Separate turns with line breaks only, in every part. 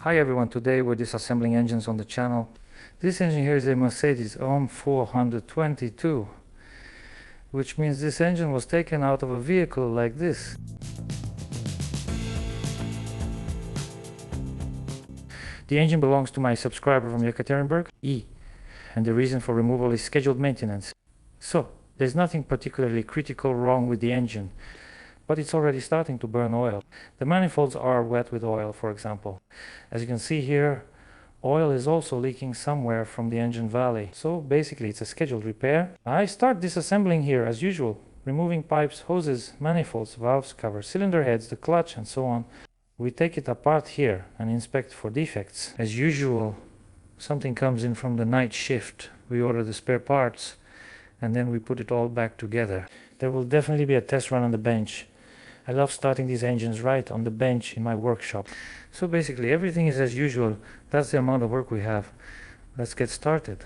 Hi everyone, today we're disassembling engines on the channel. This engine here is a Mercedes OM422, which means this engine was taken out of a vehicle like this. The engine belongs to my subscriber from Yekaterinburg, E, and the reason for removal is scheduled maintenance. So, there's nothing particularly critical wrong with the engine, but it's already starting to burn oil. The manifolds are wet with oil, for example. As you can see here, oil is also leaking somewhere from the engine valley. So basically it's a scheduled repair. I start disassembling here as usual, removing pipes, hoses, manifolds, valves, covers, cylinder heads, the clutch and so on. We take it apart here and inspect for defects. As usual, something comes in from the night shift. We order the spare parts and then we put it all back together. There will definitely be a test run on the bench. I love starting these engines right on the bench in my workshop. So basically everything is as usual. That's the amount of work we have. Let's get started.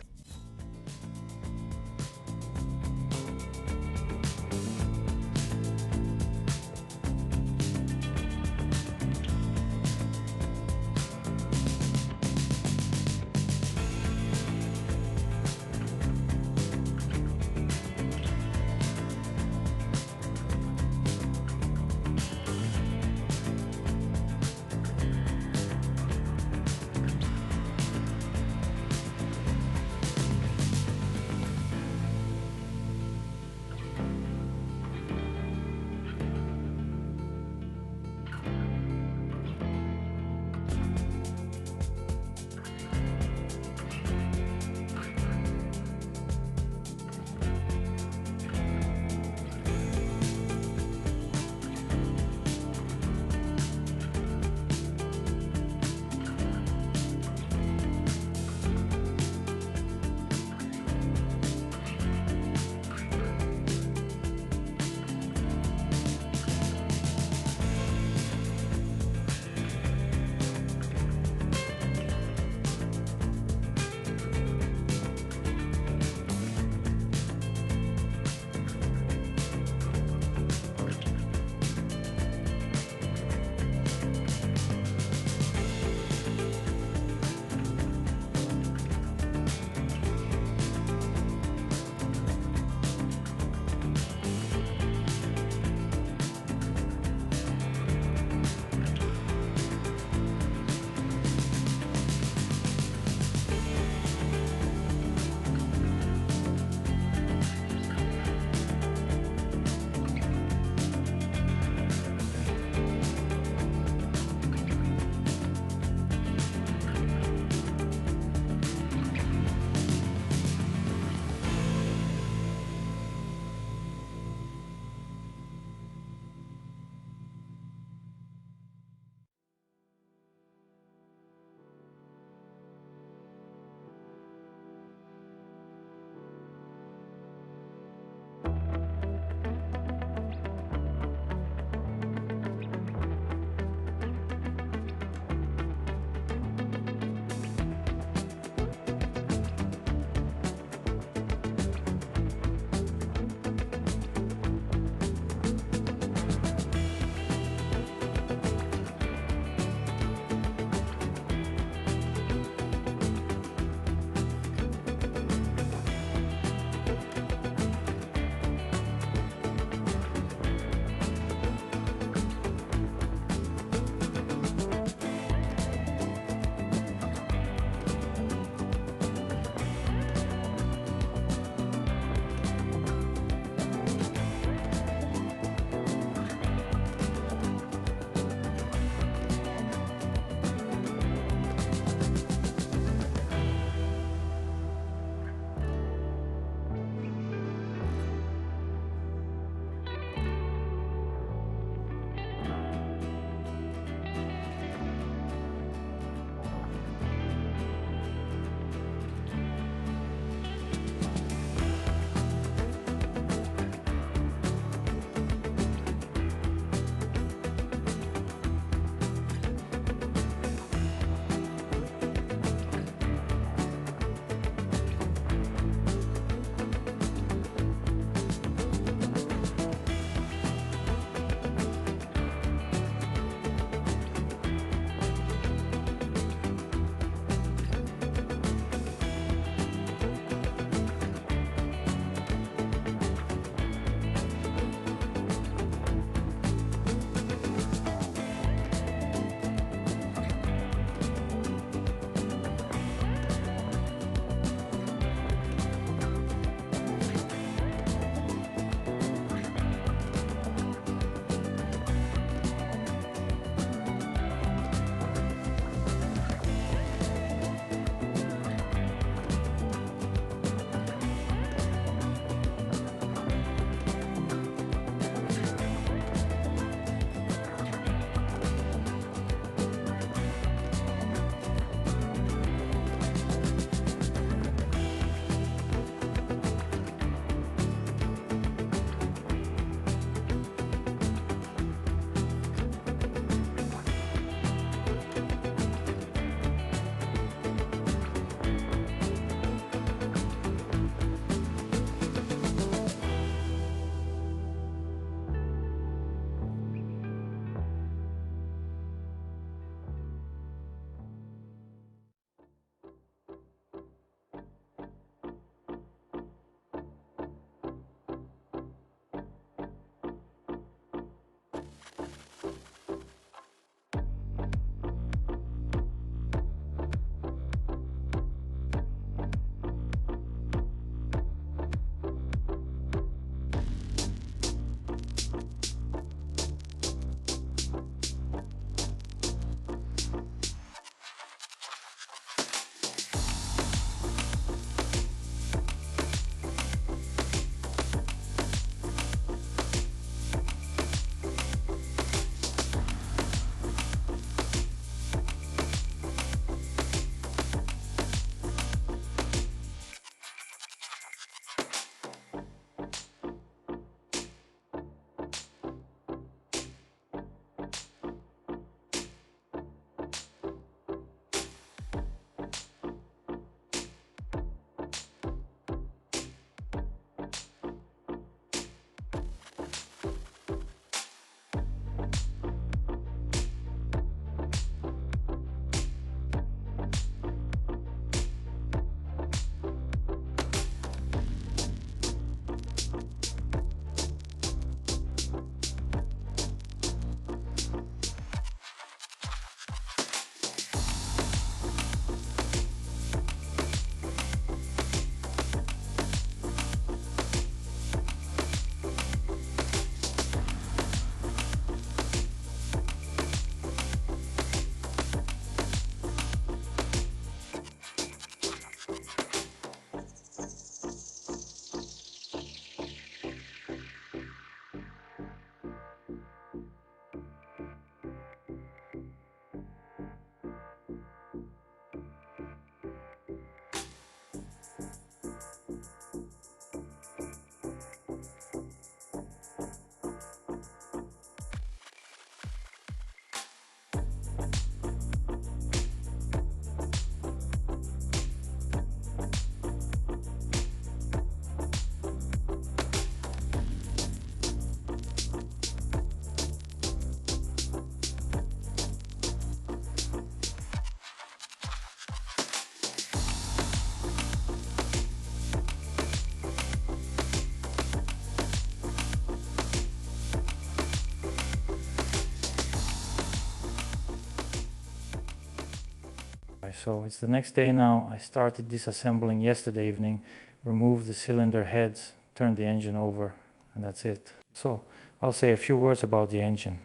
So it's the next day now. I started disassembling yesterday evening, removed the cylinder heads, turned the engine over, and that's it. So I'll say a few words about the engine.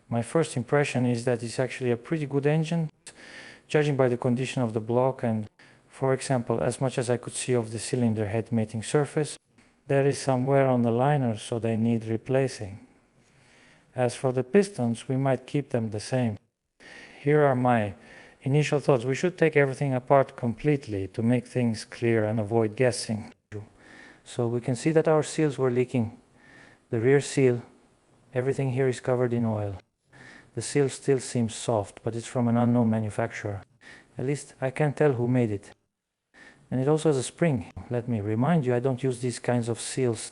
My first impression is that it's actually a pretty good engine, judging by the condition of the block and, for example, as much as I could see of the cylinder head mating surface, there is some wear on the liners, so they need replacing. As for the pistons, we might keep them the same. Here are my initial thoughts. We should take everything apart completely to make things clear and avoid guessing. So we can see that our seals were leaking. The rear seal, everything here is covered in oil. The seal still seems soft, but it's from an unknown manufacturer. At least I can't tell who made it. And it also has a spring. Let me remind you, I don't use these kinds of seals.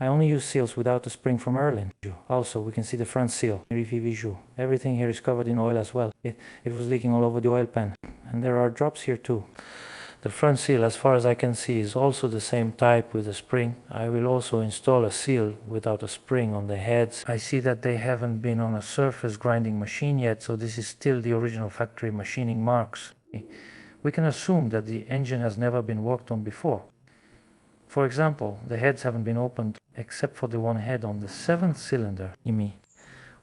I only use seals without a spring from Erlin. Also, we can see the front seal. Everything here is covered in oil as well. It was leaking all over the oil pan. And there are drops here too. The front seal, as far as I can see, is also the same type with a spring. I will also install a seal without a spring on the heads. I see that they haven't been on a surface grinding machine yet, so this is still the original factory machining marks. We can assume that the engine has never been worked on before. For example, the heads haven't been opened except for the one head on the 7th cylinder.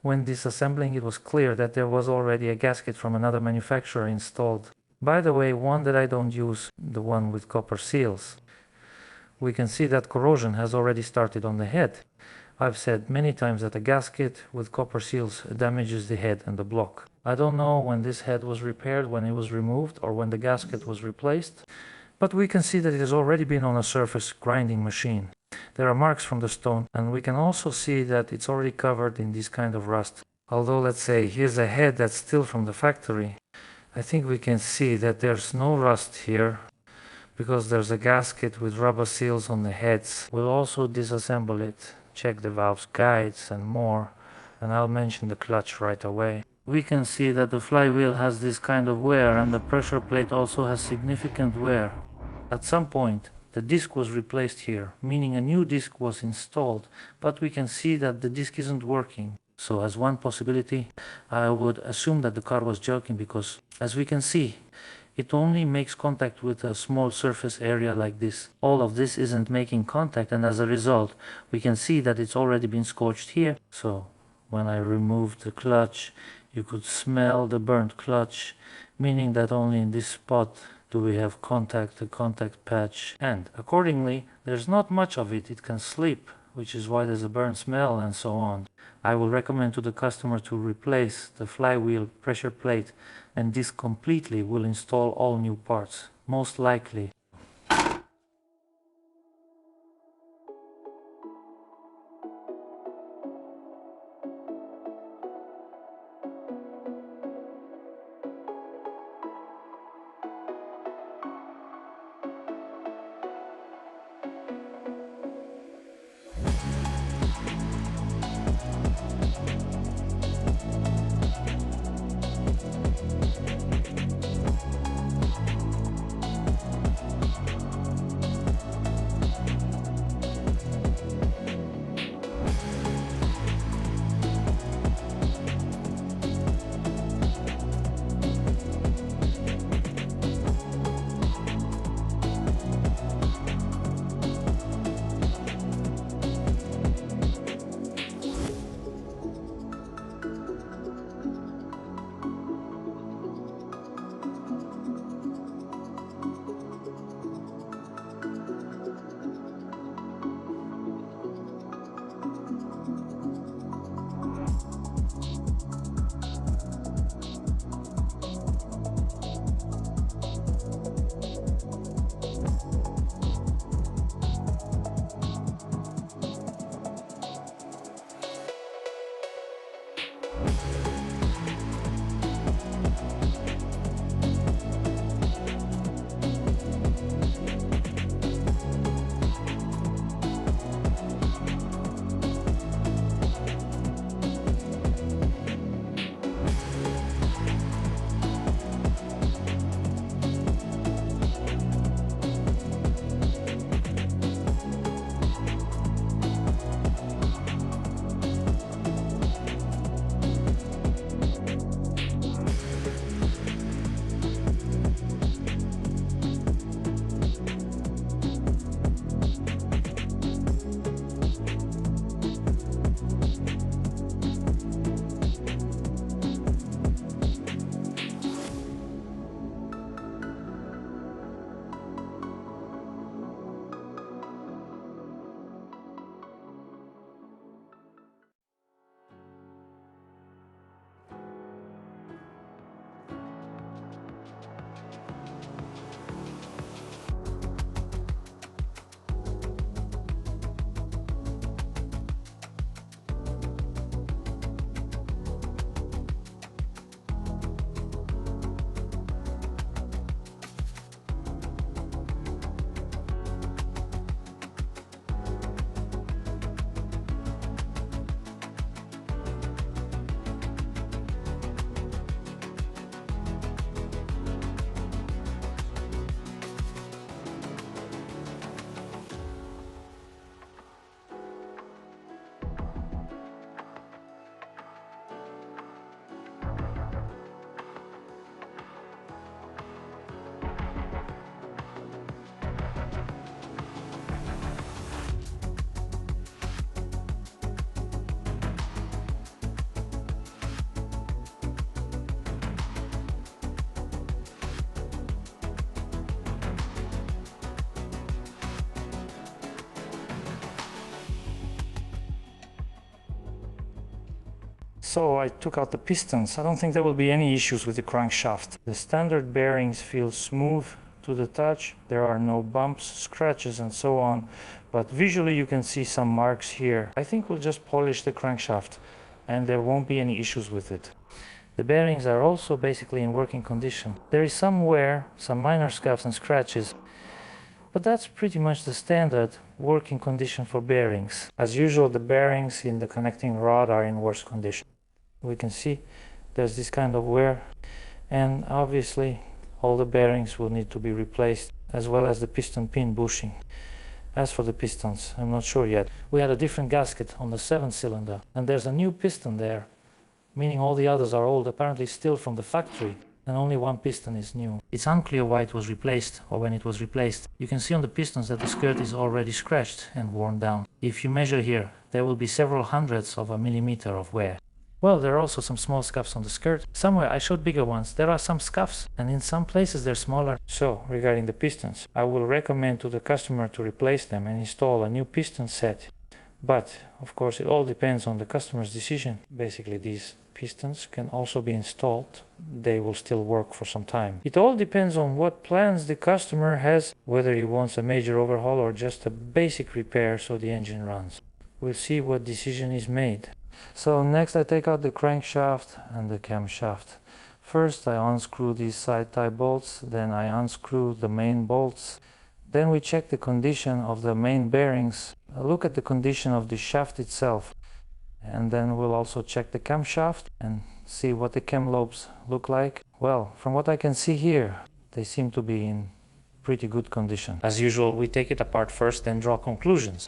When disassembling, it was clear that there was already a gasket from another manufacturer installed. By the way, one that I don't use, the one with copper seals. We can see that corrosion has already started on the head. I've said many times that a gasket with copper seals damages the head and the block. I don't know when this head was repaired, when it was removed, or when the gasket was replaced, but we can see that it has already been on a surface grinding machine. There are marks from the stone, and we can also see that it's already covered in this kind of rust. Although, let's say, here's a head that's still from the factory. I think we can see that there's no rust here, because there's a gasket with rubber seals on the heads. We'll also disassemble it, check the valves, guides, and more, and I'll mention the clutch right away. We can see that the flywheel has this kind of wear, and the pressure plate also has significant wear. At some point, the disc was replaced here, meaning a new disc was installed, but we can see that the disc isn't working. So as one possibility, I would assume that the car was joking, because, as we can see, it only makes contact with a small surface area like this. All of this isn't making contact, and as a result, we can see that it's already been scorched here. So, when I removed the clutch, you could smell the burnt clutch, meaning that only in this spot do we have contact, a contact patch. And, accordingly, there's not much of it. It can slip, which is why there's a burnt smell and so on. I will recommend to the customer to replace the flywheel pressure plate, and this completely will install all new parts, most likely. So I took out the pistons. I don't think there will be any issues with the crankshaft. The standard bearings feel smooth to the touch. There are no bumps, scratches and so on. But visually you can see some marks here. I think we'll just polish the crankshaft and there won't be any issues with it. The bearings are also basically in working condition. There is some wear, some minor scuffs and scratches, but that's pretty much the standard working condition for bearings. As usual, the bearings in the connecting rod are in worse condition. We can see there's this kind of wear, and obviously all the bearings will need to be replaced, as well as the piston pin bushing. As for the pistons, I'm not sure yet. We had a different gasket on the 7th cylinder, and there's a new piston there, meaning all the others are old, apparently still from the factory, and only one piston is new. It's unclear why it was replaced, or when it was replaced. You can see on the pistons that the skirt is already scratched and worn down. If you measure here, there will be several hundredths of a millimeter of wear. Well, there are also some small scuffs on the skirt. Somewhere I showed bigger ones. There are some scuffs, and in some places they're smaller. So, regarding the pistons, I will recommend to the customer to replace them and install a new piston set. But, of course, it all depends on the customer's decision. Basically, these pistons can also be installed. They will still work for some time. It all depends on what plans the customer has, whether he wants a major overhaul or just a basic repair so the engine runs. We'll see what decision is made. So next I take out the crankshaft and the camshaft. First I unscrew these side tie bolts, then I unscrew the main bolts. Then we check the condition of the main bearings, look at the condition of the shaft itself, and then we'll also check the camshaft and see what the cam lobes look like. Well, from what I can see here, they seem to be in pretty good condition. As usual, we take it apart first, then draw conclusions.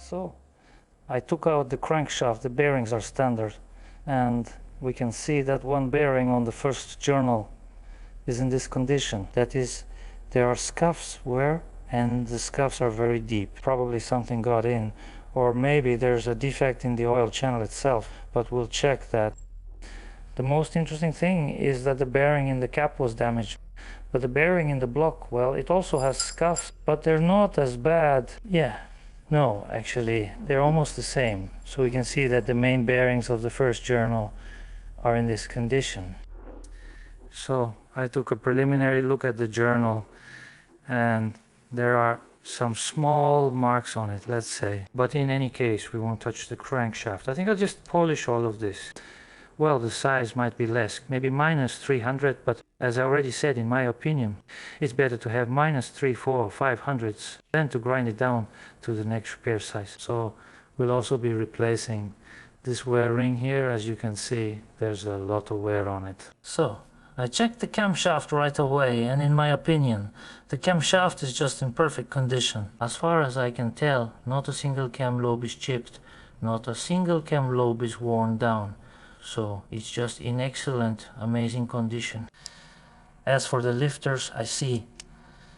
So I took out the crankshaft. The bearings are standard, and we can see that one bearing on the first journal is in this condition. That is, there are scuffs and the scuffs are very deep. Probably something got in, or maybe there's a defect in the oil channel itself, but we'll check that. The most interesting thing is that the bearing in the cap was damaged, but the bearing in the block, well, it also has scuffs, but they're not as bad. No, actually, they're almost the same. So we can see that the main bearings of the first journal are in this condition. So I took a preliminary look at the journal, and there are some small marks on it, let's say. But in any case, we won't touch the crankshaft. I think I'll just polish all of this. Well, the size might be less, maybe minus 300, but as I already said, in my opinion, it's better to have minus 3, 4, or 500s than to grind it down to the next repair size. So we'll also be replacing this wear ring here. As you can see, there's a lot of wear on it. So I checked the camshaft right away, and in my opinion, the camshaft is just in perfect condition. As far as I can tell, not a single cam lobe is chipped, not a single cam lobe is worn down. So it's just in excellent, amazing condition. As for the lifters, I see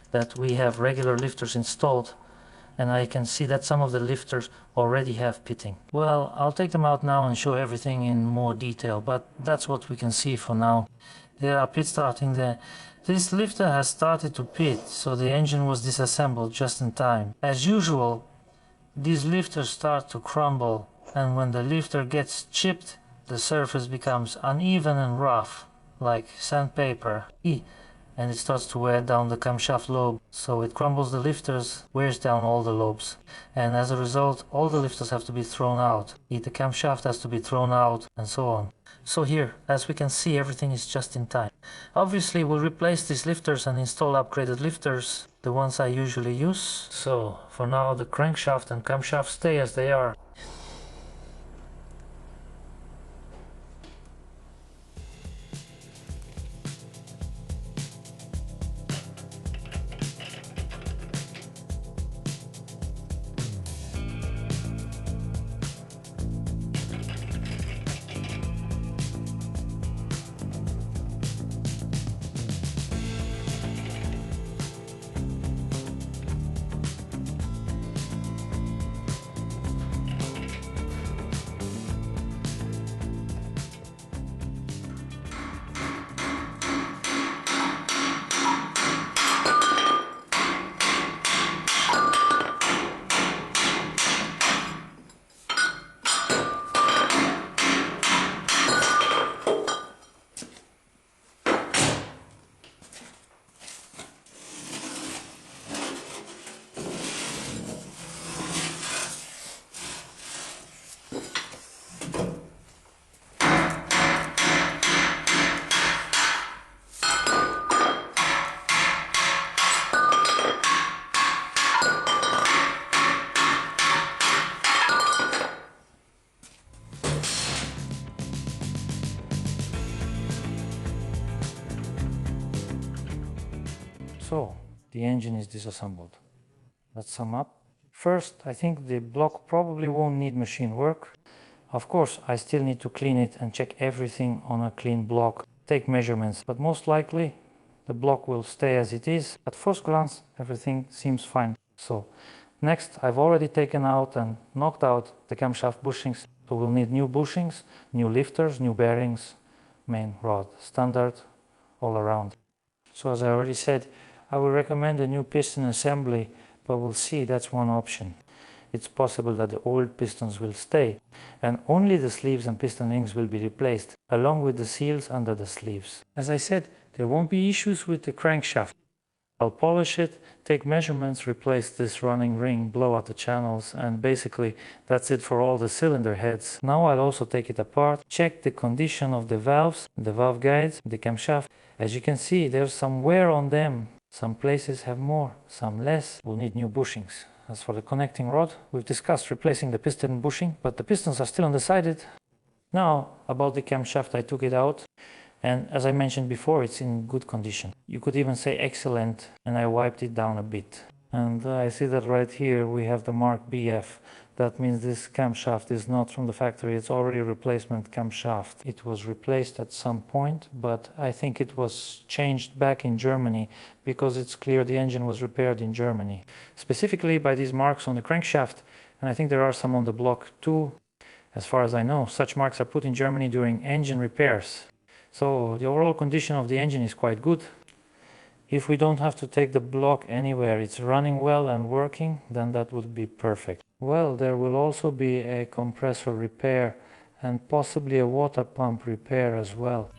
that we have regular lifters installed, and I can see that some of the lifters already have pitting. Well, I'll take them out now and show everything in more detail, but that's what we can see for now. There are pit starting there. This lifter has started to pit, so the engine was disassembled just in time. As usual, these lifters start to crumble, and when the lifter gets chipped, the surface becomes uneven and rough, like sandpaper, and it starts to wear down the camshaft lobe. So it crumbles the lifters, wears down all the lobes, and as a result, all the lifters have to be thrown out. The camshaft has to be thrown out, and so on. So here, as we can see, everything is just in time. Obviously, we'll replace these lifters and install upgraded lifters, the ones I usually use. So for now, the crankshaft and camshaft stay as they are. So the engine is disassembled. Let's sum up. First, I think the block probably won't need machine work. Of course, I still need to clean it and check everything on a clean block, take measurements, but most likely the block will stay as it is. At first glance, everything seems fine. So next, I've already taken out and knocked out the camshaft bushings. So we'll need new bushings, new lifters, new bearings, main rod, standard all around. So as I already said, I would recommend a new piston assembly, but we'll see, that's one option. It's possible that the old pistons will stay, and only the sleeves and piston rings will be replaced, along with the seals under the sleeves. As I said, there won't be issues with the crankshaft. I'll polish it, take measurements, replace this running ring, blow out the channels, and basically that's it for all the cylinder heads. Now I'll also take it apart, check the condition of the valves, the valve guides, the camshaft. As you can see, there's some wear on them. Some places have more, some less. We'll need new bushings. As for the connecting rod, we've discussed replacing the piston bushing, but the pistons are still undecided. Now, about the camshaft, I took it out, and as I mentioned before, it's in good condition. You could even say excellent, and I wiped it down a bit. And I see that right here we have the mark BF. That means this camshaft is not from the factory, it's already a replacement camshaft. It was replaced at some point, but I think it was changed back in Germany because it's clear the engine was repaired in Germany. Specifically by these marks on the crankshaft, and I think there are some on the block too. As far as I know, such marks are put in Germany during engine repairs. So the overall condition of the engine is quite good. If we don't have to take the block anywhere, it's running well and working, then that would be perfect. Well, there will also be a compressor repair and possibly a water pump repair as well.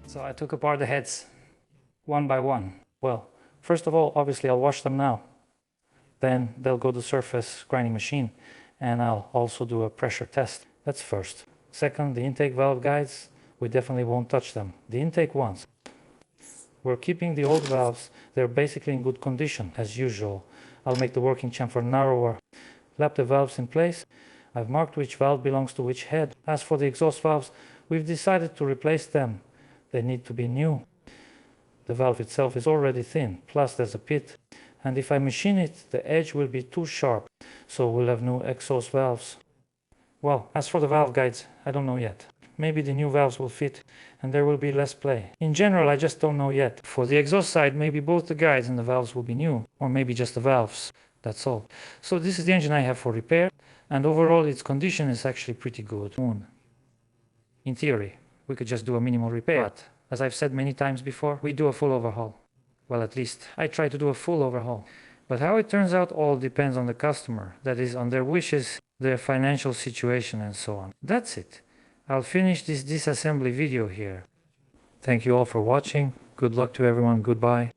So I took apart the heads one by one. Well, first of all, obviously I'll wash them now. Then they'll go to the surface grinding machine and I'll also do a pressure test. That's first. Second, the intake valve guides, we definitely won't touch them. The intake ones. We're keeping the old valves, they're basically in good condition as usual. I'll make the working chamfer narrower. Lap the valves in place. I've marked which valve belongs to which head. As for the exhaust valves, we've decided to replace them. They need to be new. The valve itself is already thin, plus there's a pit. And if I machine it, the edge will be too sharp, so we'll have new exhaust valves. Well, as for the valve guides, I don't know yet. Maybe the new valves will fit and there will be less play. In general, I just don't know yet. For the exhaust side, maybe both the guides and the valves will be new, or maybe just the valves. That's all. So this is the engine I have for repair, and overall its condition is actually pretty good. In theory, we could just do a minimal repair, but as I've said many times before, we do a full overhaul. Well, at least I try to do a full overhaul. But how it turns out all depends on the customer, that is, on their wishes, their financial situation and so on. That's it. I'll finish this disassembly video here. Thank you all for watching. Good luck to everyone. Goodbye.